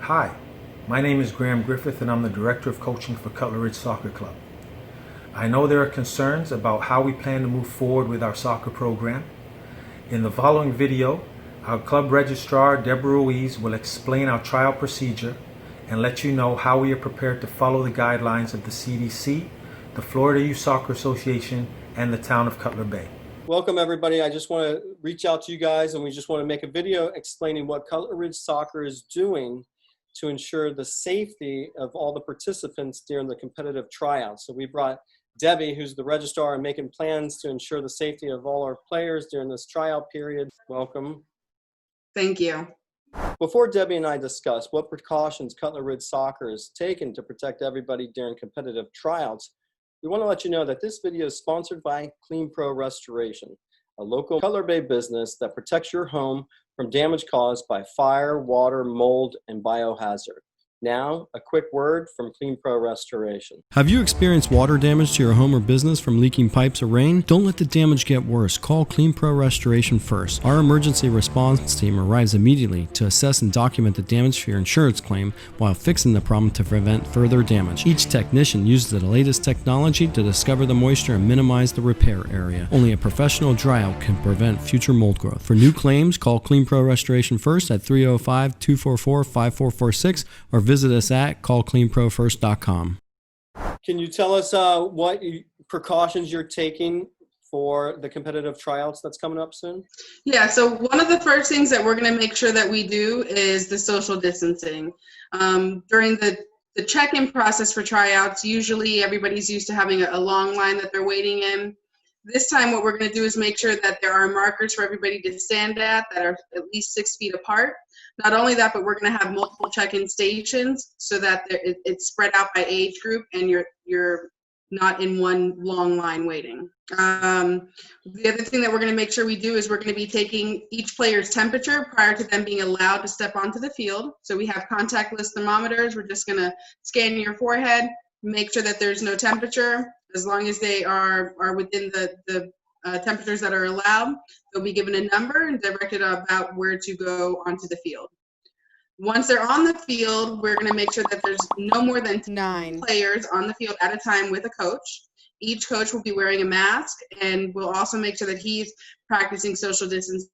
Hi, my name is Graham Griffith and I'm the Director of Coaching for Cutler Ridge Soccer Club. I know there are concerns about how we plan to move forward with our soccer program. In the following video, our club registrar, Deborah Ruiz, will explain our trial procedure and let you know how we are prepared to follow the guidelines of the CDC, the Florida Youth Soccer Association, and the town of Cutler Bay. Welcome everybody. I just want to reach out to you guys and we just want to make a video explaining what Cutler Ridge Soccer is doing to ensure the safety of all the participants during the competitive tryouts. So we brought Debbie, who's the registrar, and making plans to ensure the safety of all our players during this tryout period. Welcome. Thank you. Before Debbie and I discuss what precautions Cutler Ridge Soccer has taken to protect everybody during competitive tryouts, we want to let you know that this video is sponsored by Clean Pro Restoration, a local Cutler Bay business that protects your home from damage caused by fire, water, mold, and biohazard. Now, a quick word from Clean Pro Restoration. Have you experienced water damage to your home or business from leaking pipes or rain? Don't let the damage get worse. Call Clean Pro Restoration first. Our emergency response team arrives immediately to assess and document the damage for your insurance claim while fixing the problem to prevent further damage. Each technician uses the latest technology to discover the moisture and minimize the repair area. Only a professional dryout can prevent future mold growth. For new claims, call Clean Pro Restoration first at 305-244-5446 or visit us at callcleanprofirst.com. Can you tell us what precautions you're taking for the competitive tryouts that's coming up soon? Yeah, so one of the first things that we're going to make sure that we do is the social distancing. During the check-in process for tryouts, usually everybody's used to having a long line that they're waiting in. This time what we're going to do is make sure that there are markers for everybody to stand at that are at least 6 feet apart. Not only that, but we're going to have multiple check-in stations so that it's spread out by age group and you're not in one long line waiting. The other thing that we're going to make sure we do is we're going to be taking each player's temperature prior to them being allowed to step onto the field. So we have contactless thermometers. We're just going to scan your forehead, make sure that there's no temperature. As long as they are within the temperatures that are allowed, they'll be given a number and directed about where to go onto the field. Once they're on the field, we're going to make sure that there's no more than 9 players on the field at a time with a coach. Each coach will be wearing a mask, and we'll also make sure that he's practicing social distancing.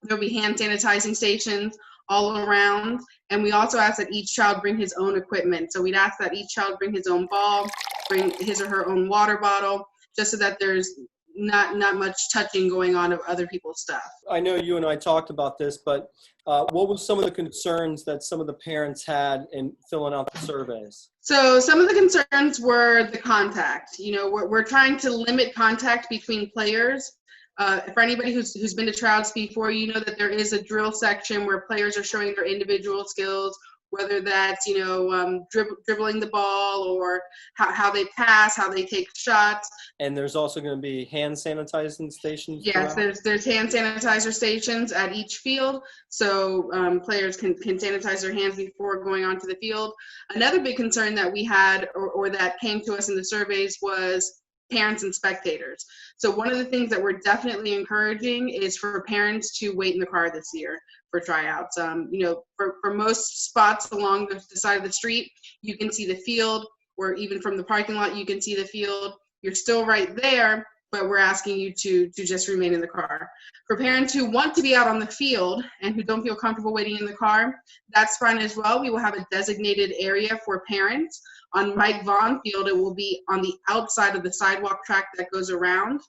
There'll be hand sanitizing stations all around, and we also ask that each child bring his own equipment. So we'd ask that each child bring his own ball, bring his or her own water bottle, just so that there's not much touching going on of other people's stuff. I know you and I talked about this, but what were some of the concerns that some of the parents had in filling out the surveys? So some of the concerns were the contact. You know, we're trying to limit contact between players. For anybody who's been to tryouts before, you know that there is a drill section where players are showing their individual skills, whether that's, dribbling the ball or how they pass, how they take shots. And there's also going to be hand sanitizing stations? Yes, there's hand sanitizer stations at each field, so players can sanitize their hands before going onto the field. Another big concern that we had or that came to us in the surveys was parents and spectators. So one of the things that we're definitely encouraging is for parents to wait in the car this year for tryouts. For most spots along the side of the street, you can see the field, or even from the parking lot, you can see the field. You're still right there, but we're asking you to just remain in the car. For parents who want to be out on the field and who don't feel comfortable waiting in the car, that's fine as well. We will have a designated area for parents. On Mike Vaughn Field, it will be on the outside of the sidewalk track that goes around.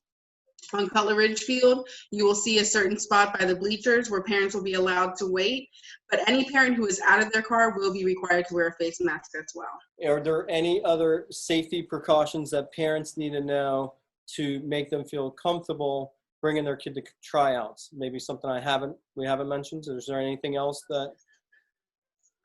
On Cutler Ridge Field, you will see a certain spot by the bleachers where parents will be allowed to wait. But any parent who is out of their car will be required to wear a face mask as well. Are there any other safety precautions that parents need to know to make them feel comfortable bringing their kid to tryouts? Maybe something we haven't mentioned. Is there anything else that?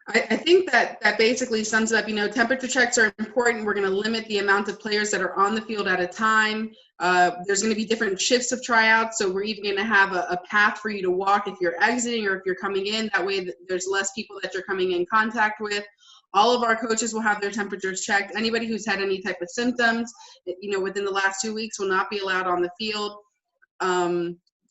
I think that basically sums it up. Temperature checks are important. We're going to limit the amount of players that are on the field at a time. There's going to be different shifts of tryouts, so we're even going to have a path for you to walk if you're exiting or if you're coming in. That way there's less people that you're coming in contact with. All of our coaches will have their temperatures checked. Anybody who's had any type of symptoms, within the last 2 weeks will not be allowed on the field.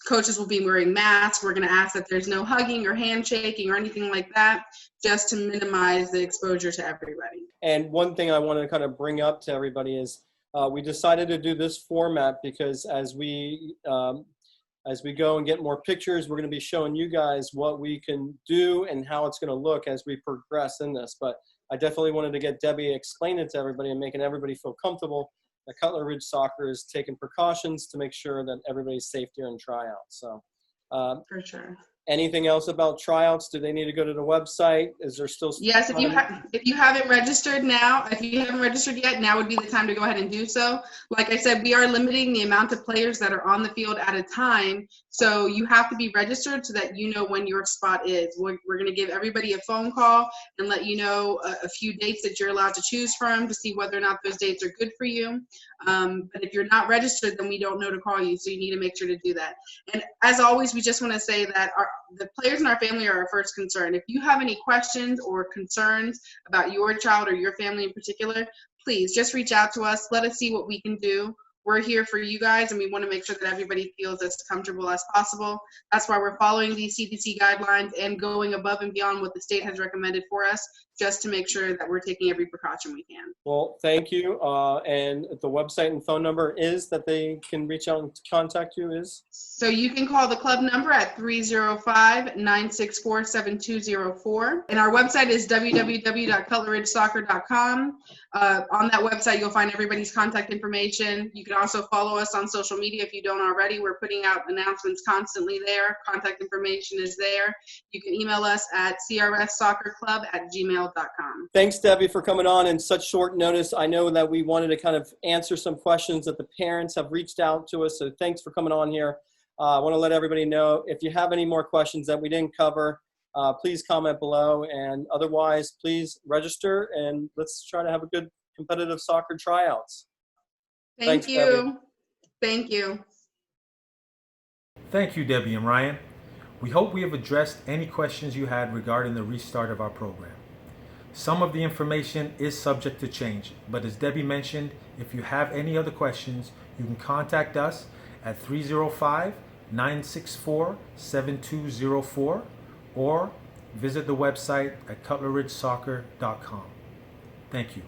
Coaches will be wearing masks. We're going to ask that there's no hugging or handshaking or anything like that, just to minimize the exposure to everybody. And one thing I wanted to kind of bring up to everybody is we decided to do this format because as we go and get more pictures, we're going to be showing you guys what we can do and how it's going to look as we progress in this. But I definitely wanted to get Debbie explain it to everybody and making everybody feel comfortable that Cutler Ridge Soccer is taking precautions to make sure that everybody's safe during tryouts. So, For sure. anything else about tryouts? Do they need to go to the website? Is there still? Yes, if you haven't registered yet, now would be the time to go ahead and do so. Like I said, we are limiting the amount of players that are on the field at a time, so you have to be registered so that you know when your spot is. We're going to give everybody a phone call and let you know a few dates that you're allowed to choose from to see whether or not those dates are good for you. But if you're not registered, then we don't know to call you, so you need to make sure to do that. And as always, we just want to say that the players in our family are our first concern. If you have any questions or concerns about your child or your family in particular, please just reach out to us. Let us see what we can do. We're here for you guys, and we want to make sure that everybody feels as comfortable as possible. That's why we're following these CDC guidelines and going above and beyond what the state has recommended for us, just to make sure that we're taking every precaution we can. Well, thank you. And the website and phone number is that they can reach out and contact you is? So you can call the club number at 305-964-7204. And our website is www.cutlerridgesoccer.com. On that website, you'll find everybody's contact information. You can also follow us on social media if you don't already. We're putting out announcements constantly there. Contact information is there. You can email us at crssoccerclub@gmail.com. Thanks, Debbie, for coming on in such short notice. I know that we wanted to kind of answer some questions that the parents have reached out to us, so thanks for coming on here. I want to let everybody know if you have any more questions that we didn't cover, please comment below, and otherwise, please register, and let's try to have a good competitive soccer tryouts. Thank you. Debbie. Thank you. Thank you, Debbie and Ryan. We hope we have addressed any questions you had regarding the restart of our program. Some of the information is subject to change, but as Debbie mentioned, if you have any other questions, you can contact us at 305-964-7204 or visit the website at cutlerridgesoccer.com. Thank you.